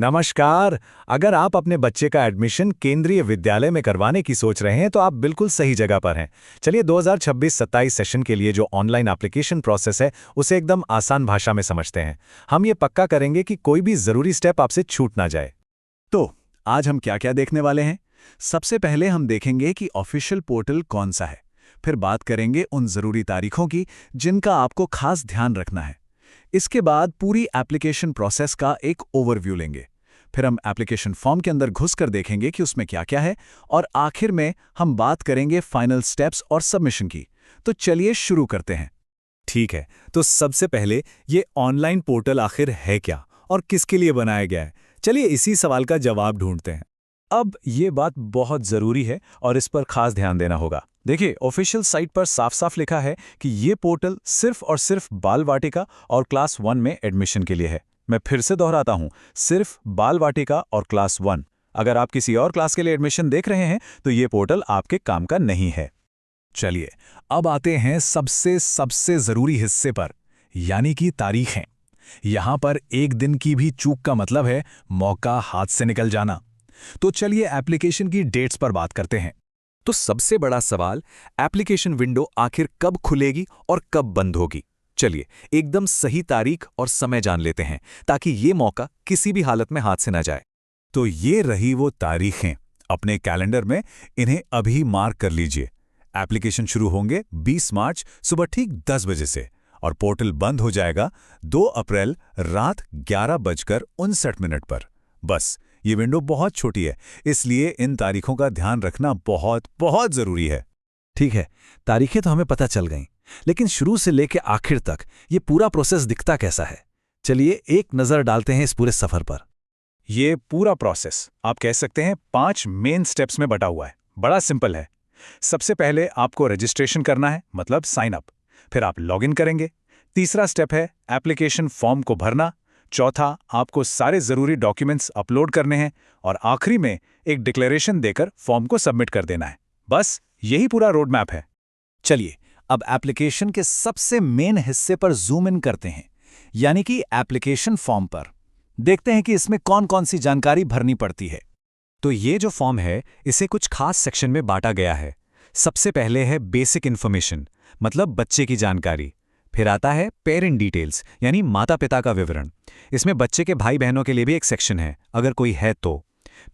नमस्कार। अगर आप अपने बच्चे का एडमिशन केंद्रीय विद्यालय में करवाने की सोच रहे हैं तो आप बिल्कुल सही जगह पर हैं। चलिए 2026-27 सेशन के लिए जो ऑनलाइन एप्लीकेशन प्रोसेस है उसे एकदम आसान भाषा में समझते हैं। हम ये पक्का करेंगे कि कोई भी ज़रूरी स्टेप आपसे छूट ना जाए। तो आज हम क्या-क्या देखने वाले हैं? सबसे पहले हम देखेंगे कि ऑफिशियल पोर्टल कौन सा है। फिर बात करेंगे उन ज़रूरी तारीखों की जिनका आपको खास ध्यान रखना है। इसके बाद पूरी एप्लीकेशन प्रोसेस का एक ओवरव्यू लेंगे। फिर हम एप्लीकेशन फॉर्म के अंदर घुसकर देखेंगे कि उसमें क्या-क्या है और आखिर में हम बात करेंगे फाइनल स्टेप्स और सबमिशन की। तो चलिए शुरू करते हैं। ठीक है, तो सबसे पहले ये ऑनलाइन पोर्टल आखिर है क्या और किसके लिए बनाया गया है? चलिए इसी सवाल का जवाब ढूंढते हैं। अब ये बात बहुत ज़रूरी है और इस पर खास ध्यान देना होगा। देखिए, ऑफिशियल साइट पर साफ-साफ लिखा है कि ये पोर्टल सिर्फ और सिर्फ बाल वाटिका और क्लास 1 में एडमिशन के लिए है। मैं फिर से दोहराता हूँ, सिर्फ बाल वाटिका और क्लास 1। अगर आप किसी और क्लास के लिए एडमिशन देख रहे हैं तो ये पोर्टल आपके काम का नहीं है। चलिए, अब आते हैं सबसे ज़रूरी हिस्से पर, यानी कि तारीखें। यहाँ पर एक दिन की भी चूक का मतलब है मौका हाथ से निकल जाना। तो चलिए एप्लीकेशन की डेट्स पर बात करते हैं। तो सबसे बड़ा सवाल, एप्लीकेशन विंडो आखिर कब खुलेगी और कब बंद होगी? चलिए एकदम सही तारीख और समय जान लेते हैं ताकि ये मौका किसी भी हालत में हाथ से ना जाए। तो ये रही वो तारीखें। अपने कैलेंडर में इन्हें अभी मार्क कर लीजिए। एप्लीकेशन शुरू होंगे 20 मार्च सुबह ठीक 10 बजे से और पोर्टल बंद हो जाएगा 2 अप्रैल रात 11:59 पर। बस, ये विंडो बहुत छोटी है, इसलिए इन तारीखों का ध्यान रखना बहुत बहुत ज़रूरी है। ठीक है, तारीखें तो हमें पता चल गईं, लेकिन शुरू से लेकर आखिर तक ये पूरा प्रोसेस दिखता कैसा है? चलिए एक नज़र डालते हैं इस पूरे सफ़र पर। ये पूरा प्रोसेस आप कह सकते हैं 5 मेन स्टेप्स में बटा हुआ है। बड़ा सिंपल है। सबसे पहले आपको रजिस्ट्रेशन करना है, मतलब साइन अप। फिर आप लॉगिन करेंगे। तीसरा स्टेप है एप्लीकेशन फॉर्म को भरना। चौथा, आपको सारे ज़रूरी डॉक्यूमेंट्स अपलोड करने हैं और आखिरी में एक डिक्लेरेशन देकर फॉर्म को सबमिट कर देना है। बस यही पूरा रोड मैप है। चलिए अब एप्लीकेशन के सबसे मेन हिस्से पर जूम इन करते हैं, यानी कि एप्लीकेशन फॉर्म पर। देखते हैं कि इसमें कौन-कौन सी जानकारी भरनी पड़ती है। तो ये जो फॉर्म है इसे कुछ खास सेक्शन में बांटा गया है। सबसे पहले है बेसिक इन्फॉर्मेशन, मतलब बच्चे की जानकारी। फिर आता है पेरेंट डिटेल्स, यानी माता पिता का विवरण। इसमें बच्चे के भाई बहनों के लिए भी एक सेक्शन है, अगर कोई है तो।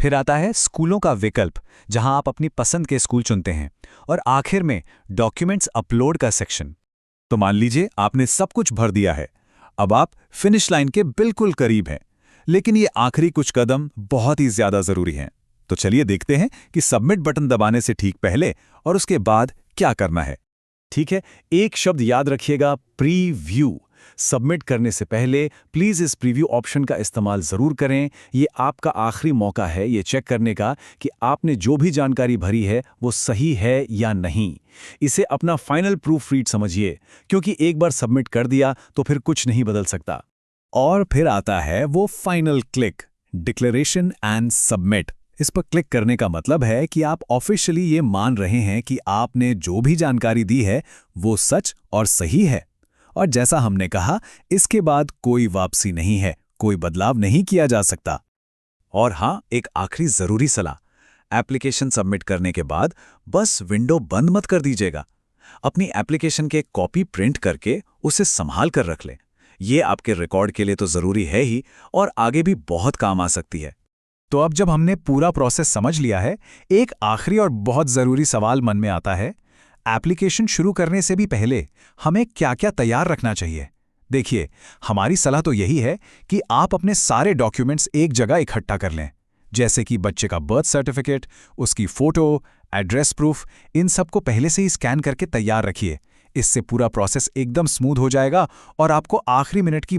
फिर आता है स्कूलों का विकल्प, जहां आप अपनी पसंद के स्कूल चुनते हैं। और आखिर में डॉक्यूमेंट्स अपलोड का सेक्शन। तो मान लीजिए आपने सब कुछ भर दिया है। अब आप फिनिश लाइन के बिल्कुल करीब हैं, लेकिन ये आखिरी कुछ कदम बहुत ही ज्यादा जरूरी हैं। तो चलिए देखते हैं कि सबमिट बटन दबाने से ठीक पहले और उसके बाद क्या करना है। ठीक है, एक शब्द याद रखिएगा, प्रीव्यू। सबमिट करने से पहले प्लीज़ इस प्रीव्यू ऑप्शन का इस्तेमाल ज़रूर करें। ये आपका आखिरी मौका है ये चेक करने का कि आपने जो भी जानकारी भरी है वो सही है या नहीं। इसे अपना फाइनल प्रूफ रीड समझिए, क्योंकि एक बार सबमिट कर दिया तो फिर कुछ नहीं बदल सकता। और फिर आता है वो final click, declaration and submit. इस पर क्लिक करने का मतलब है कि आप ऑफिशियली ये मान रहे हैं कि आपने जो भी जानकारी दी है वो सच और सही है। और जैसा हमने कहा, इसके बाद कोई वापसी नहीं है, कोई बदलाव नहीं किया जा सकता। और हाँ, एक आखिरी ज़रूरी सलाह, एप्लीकेशन सबमिट करने के बाद बस विंडो बंद मत कर दीजिएगा। अपनी एप्लीकेशन के कॉपी प्रिंट करके उसे संभाल कर रख लें। ये आपके रिकॉर्ड के लिए तो ज़रूरी है ही और आगे भी बहुत काम आ सकती है। तो अब जब हमने पूरा प्रोसेस समझ लिया है, एक आखिरी और बहुत ज़रूरी सवाल मन में आता है, एप्लीकेशन शुरू करने से भी पहले हमें क्या-क्या तैयार रखना चाहिए? देखिए, हमारी सलाह तो यही है कि आप अपने सारे डॉक्यूमेंट्स एक जगह इकट्ठा कर लें, जैसे कि बच्चे का बर्थ सर्टिफिकेट, उसकी फ़ोटो, एड्रेस प्रूफ। इन सब को पहले से ही स्कैन करके तैयार रखिए। इससे पूरा प्रोसेस एकदम स्मूथ हो जाएगा और आपको आखिरी मिनट की